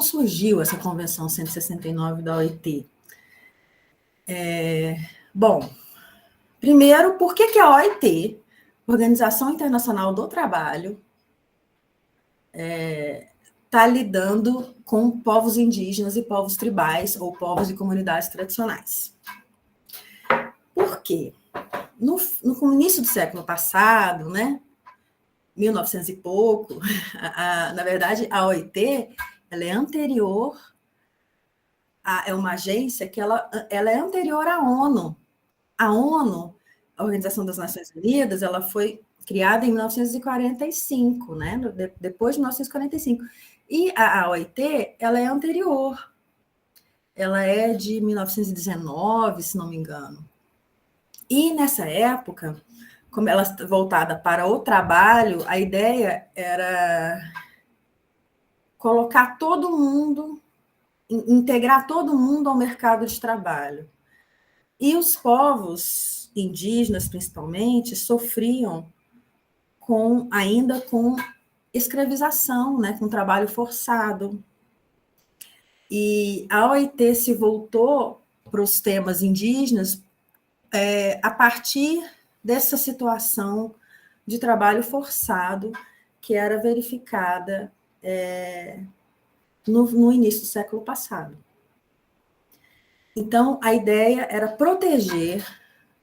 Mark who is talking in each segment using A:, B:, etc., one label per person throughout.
A: surgiu essa Convenção 169 da OIT? Bom, primeiro, por que a OIT, Organização Internacional do Trabalho, está lidando com povos indígenas e povos tribais, ou povos e comunidades tradicionais? Por quê? No início do século passado, né, 1900 e pouco, na verdade, a OIT ela é anterior, é uma agência que ela é anterior à ONU. A ONU, a Organização das Nações Unidas, ela foi criada em 1945, né, depois de 1945. E a OIT, ela é anterior. Ela é de 1919, se não me engano. E nessa época, como ela está voltada para o trabalho, a ideia era colocar todo mundo, integrar todo mundo ao mercado de trabalho. E os povos indígenas, principalmente, sofriam ainda com escravização, né, com trabalho forçado. E a OIT se voltou para os temas indígenas a partir dessa situação de trabalho forçado que era verificada no início do século passado. Então, a ideia era proteger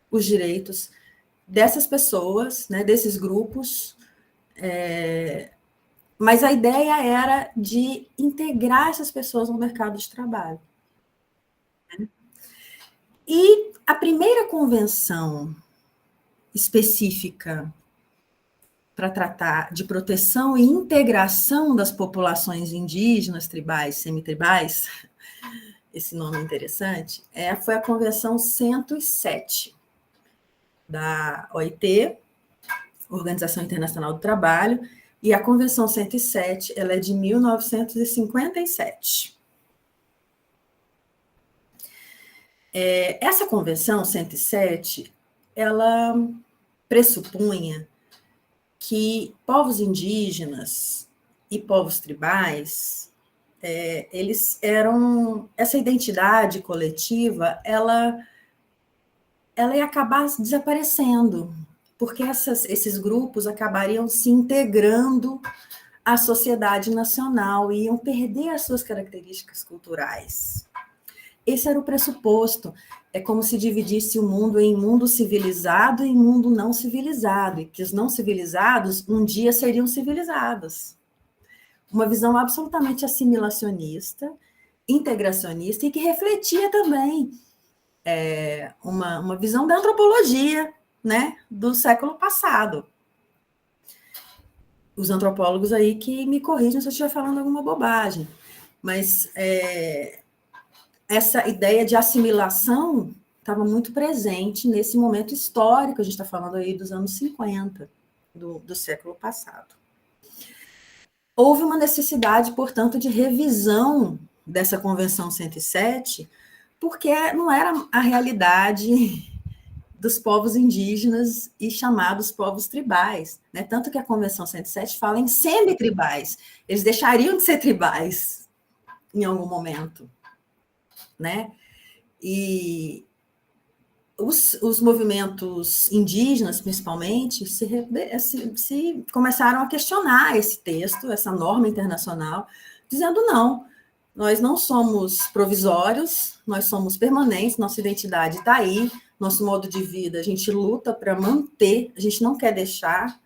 A: os direitos dessas pessoas, né, desses grupos, mas a ideia era de integrar essas pessoas no mercado de trabalho. E a primeira convenção específica para tratar de proteção e integração das populações indígenas, tribais, semitribais, esse nome é interessante, foi a Convenção 107 da OIT, Organização Internacional do Trabalho, e a Convenção 107 ela é de 1957. Essa Convenção 107, ela pressupunha que povos indígenas e povos tribais, eles eram... Essa identidade coletiva, ela ia acabar desaparecendo, porque esses grupos acabariam se integrando à sociedade nacional e iam perder as suas características culturais. Esse era o pressuposto. É como se dividisse o mundo em mundo civilizado e mundo não civilizado, e que os não civilizados um dia seriam civilizados. Uma visão absolutamente assimilacionista, integracionista, e que refletia também uma visão da antropologia, né, do século passado. Os antropólogos aí que me corrijam se eu estiver falando alguma bobagem, mas essa ideia de assimilação estava muito presente nesse momento histórico, a gente está falando aí dos anos 50, do século passado. Houve uma necessidade, portanto, de revisão dessa Convenção 107, porque não era a realidade dos povos indígenas e chamados povos tribais, né? Tanto que a Convenção 107 fala em semitribais, eles deixariam de ser tribais em algum momento, né? E os movimentos indígenas, principalmente, se começaram a questionar esse texto, essa norma internacional, dizendo não, nós não somos provisórios, nós somos permanentes, nossa identidade está aí, nosso modo de vida, a gente luta para manter, a gente não quer deixar.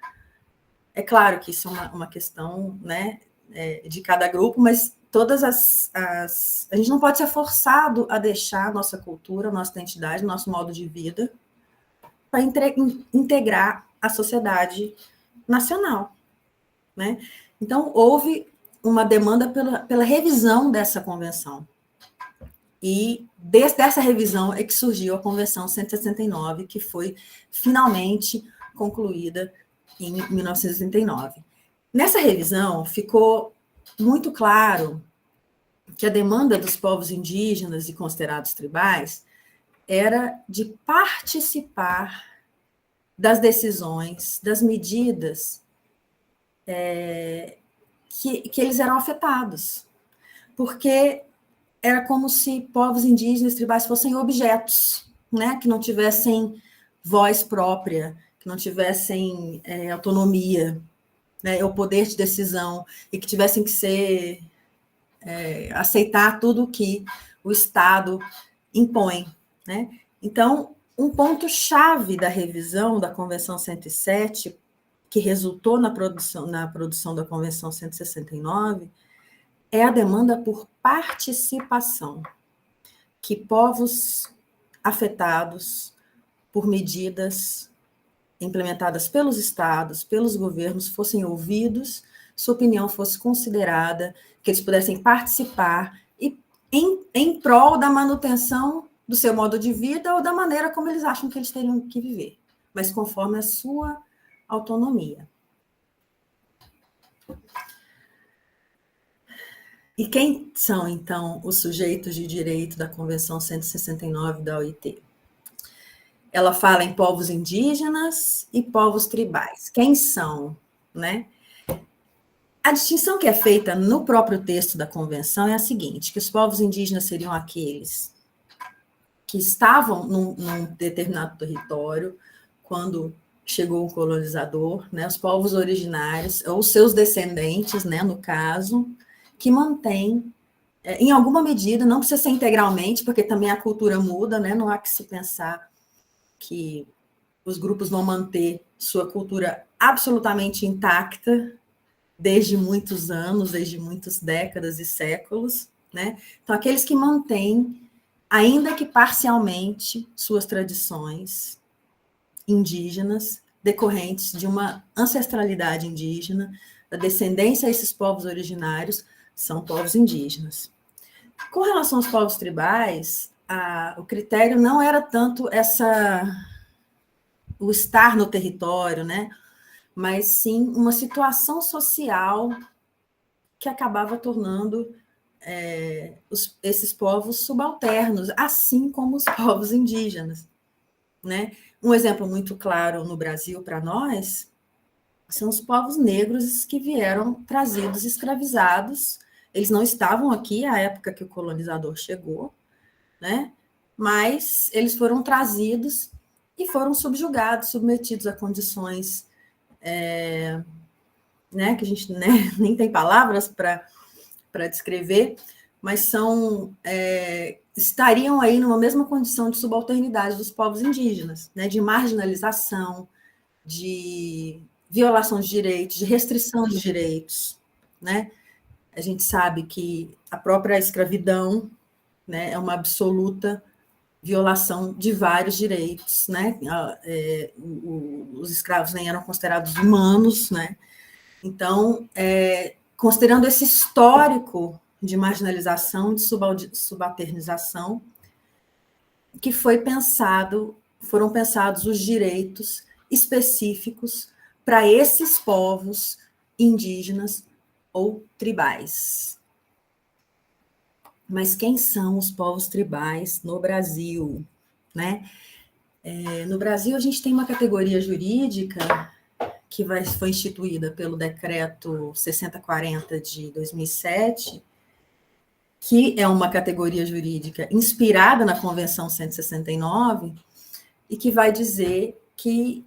A: É claro que isso é uma questão, né, de cada grupo, mas a gente não pode ser forçado a deixar a nossa cultura, a nossa identidade, nosso modo de vida para integrar a sociedade nacional, né? Então, houve uma demanda pela revisão dessa convenção. E dessa revisão é que surgiu a Convenção 169, que foi finalmente concluída em 1989. Nessa revisão, ficou muito claro que a demanda dos povos indígenas e considerados tribais era de participar das decisões, das medidas que eles eram afetados. porque era como se povos indígenas tribais fossem objetos, né? Que não tivessem voz própria, que não tivessem autonomia, né? O poder de decisão, e que tivessem que aceitar tudo que o Estado impõe, né? Então, um ponto-chave da revisão da Convenção 107, que resultou na produção da Convenção 169, é a demanda por participação, que povos afetados por medidas implementadas pelos estados, pelos governos, fossem ouvidos, sua opinião fosse considerada, que eles pudessem participar e em prol da manutenção do seu modo de vida ou da maneira como eles acham que eles teriam que viver, mas conforme a sua autonomia. E quem são, então, os sujeitos de direito da Convenção 169 da OIT? Ela fala em povos indígenas e povos tribais. Quem são, né? A distinção que é feita no próprio texto da Convenção é a seguinte, que os povos indígenas seriam aqueles que estavam num determinado território quando chegou o colonizador, né? Os povos originários, ou seus descendentes, né, no caso, que mantêm, em alguma medida, não precisa ser integralmente, porque também a cultura muda, né? Não há que se pensar que os grupos vão manter sua cultura absolutamente intacta desde muitos anos, desde muitas décadas e séculos, né? Então, aqueles que mantêm, ainda que parcialmente, suas tradições indígenas, decorrentes de uma ancestralidade indígena, da descendência a esses povos originários, são povos indígenas. Com relação aos povos tribais, o critério não era tanto o estar no território, né? Mas sim uma situação social que acabava tornando esses povos subalternos, assim como os povos indígenas, né? Um exemplo muito claro no Brasil para nós são os povos negros que vieram trazidos escravizados. Eles não estavam aqui à época que o colonizador chegou, né? Mas eles foram trazidos e foram subjugados, submetidos a condições né, que a gente, né, nem tem palavras para descrever, mas estariam aí numa mesma condição de subalternidade dos povos indígenas, né, de marginalização, de violação de direitos, de restrição de direitos, né? A gente sabe que a própria escravidão, né, é uma absoluta violação de vários direitos, né? Os escravos nem eram considerados humanos, né? Então, considerando esse histórico de marginalização, de subalternização, que foram pensados os direitos específicos para esses povos indígenas ou tribais. Mas quem são os povos tribais no Brasil, né? No Brasil, a gente tem uma categoria jurídica que foi instituída pelo Decreto 6040 de 2007, que é uma categoria jurídica inspirada na Convenção 169, e que vai dizer que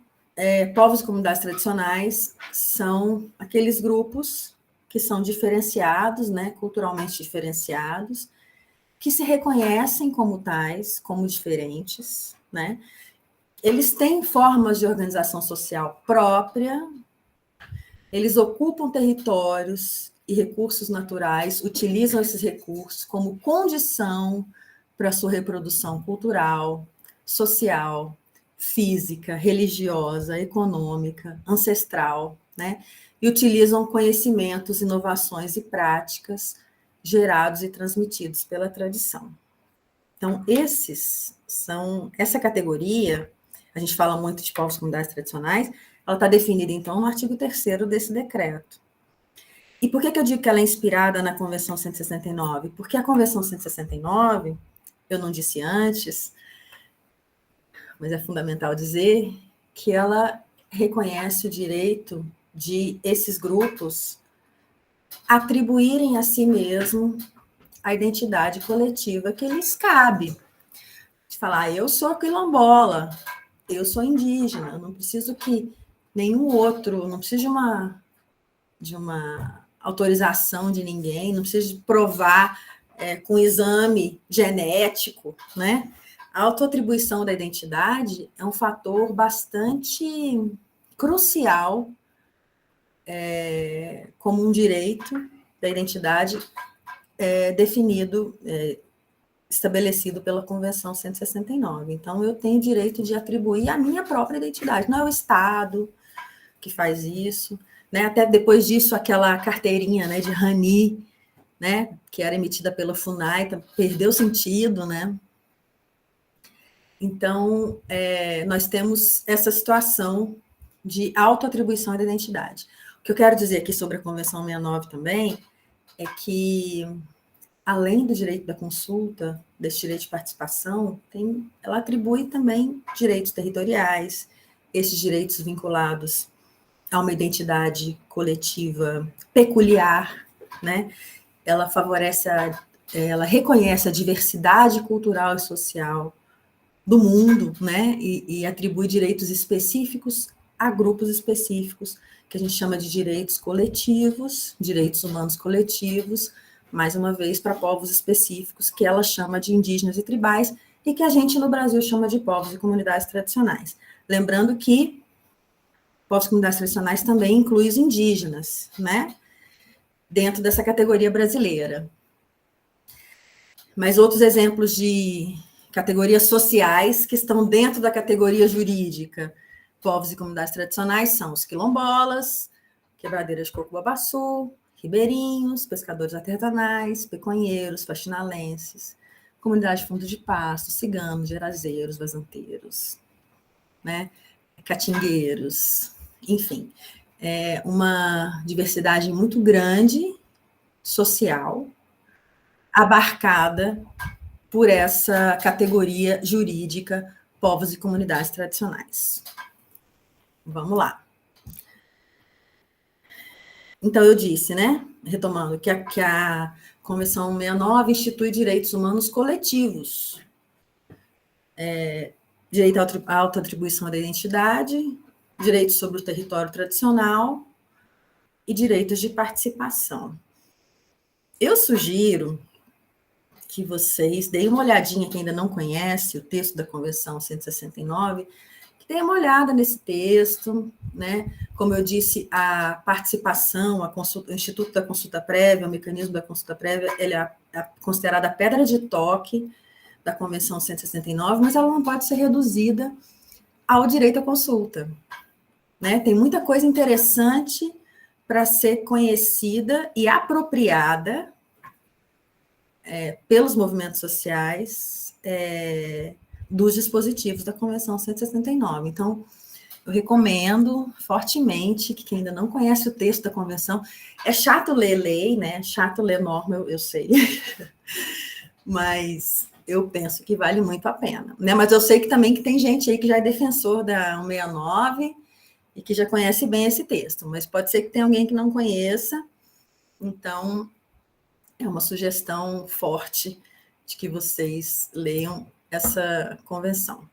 A: povos e comunidades tradicionais são aqueles grupos que são diferenciados, né, culturalmente diferenciados, que se reconhecem como tais, como diferentes, né? Eles têm formas de organização social própria, eles ocupam territórios e recursos naturais, utilizam esses recursos como condição para a sua reprodução cultural, social, física, religiosa, econômica, ancestral, né? E utilizam conhecimentos, inovações e práticas gerados e transmitidos pela tradição. Então, essa categoria, a gente fala muito de povos e comunidades tradicionais, ela está definida, então, no artigo 3º desse decreto. E por que eu digo que ela é inspirada na Convenção 169? Porque a Convenção 169, eu não disse antes, mas é fundamental dizer, que ela reconhece o direito de esses grupos atribuírem a si mesmo a identidade coletiva que lhes cabe. De falar, eu sou quilombola, eu sou indígena, eu não preciso que nenhum outro, não preciso de uma autorização de ninguém, não preciso provar com exame genético, né? A autoatribuição da identidade é um fator bastante crucial como um direito da identidade definido, estabelecido pela Convenção 169. Então, eu tenho direito de atribuir a minha própria identidade, não é o Estado que faz isso, né? Até depois disso, aquela carteirinha, né, de RANI, né, que era emitida pela FUNAI, perdeu sentido, né? Então, nós temos essa situação de autoatribuição da identidade. O que eu quero dizer aqui sobre a Convenção 69 também é que, além do direito da consulta, desse direito de participação, ela atribui também direitos territoriais, esses direitos vinculados a uma identidade coletiva peculiar, né? Ela ela reconhece a diversidade cultural e social do mundo, né? E atribui direitos específicos a grupos específicos, que a gente chama de direitos coletivos, direitos humanos coletivos, mais uma vez para povos específicos, que ela chama de indígenas e tribais, e que a gente no Brasil chama de povos e comunidades tradicionais. Lembrando que povos e comunidades tradicionais também inclui os indígenas, né? Dentro dessa categoria brasileira. Mas outros exemplos de categorias sociais que estão dentro da categoria jurídica, povos e comunidades tradicionais, são os quilombolas, quebradeiras de coco-babaçu, ribeirinhos, pescadores artesanais, peconheiros, faxinalenses, comunidade de fundo de pasto, ciganos, gerazeiros, vazanteiros, né? Catingueiros, enfim, uma diversidade muito grande, social, abarcada por essa categoria jurídica, povos e comunidades tradicionais. Vamos lá. Então, eu disse, né, retomando, que a Convenção 69 institui direitos humanos coletivos. Direito à autoatribuição da identidade, direitos sobre o território tradicional e direitos de participação. Eu sugiro que vocês deem uma olhadinha, quem ainda não conhece o texto da Convenção 169, que dê uma olhada nesse texto, né? Como eu disse, a participação, o Instituto da Consulta Prévia, o mecanismo da consulta prévia, ele é considerada a pedra de toque da Convenção 169, mas ela não pode ser reduzida ao direito à consulta, né? Tem muita coisa interessante para ser conhecida e apropriada pelos movimentos sociais dos dispositivos da Convenção 169. Então, eu recomendo fortemente que quem ainda não conhece o texto da Convenção, é chato ler lei, né? Chato ler norma, eu sei, mas eu penso que vale muito a pena, né? Mas eu sei que também que tem gente aí que já é defensor da 169 e que já conhece bem esse texto, mas pode ser que tenha alguém que não conheça, então é uma sugestão forte de que vocês leiam essa convenção.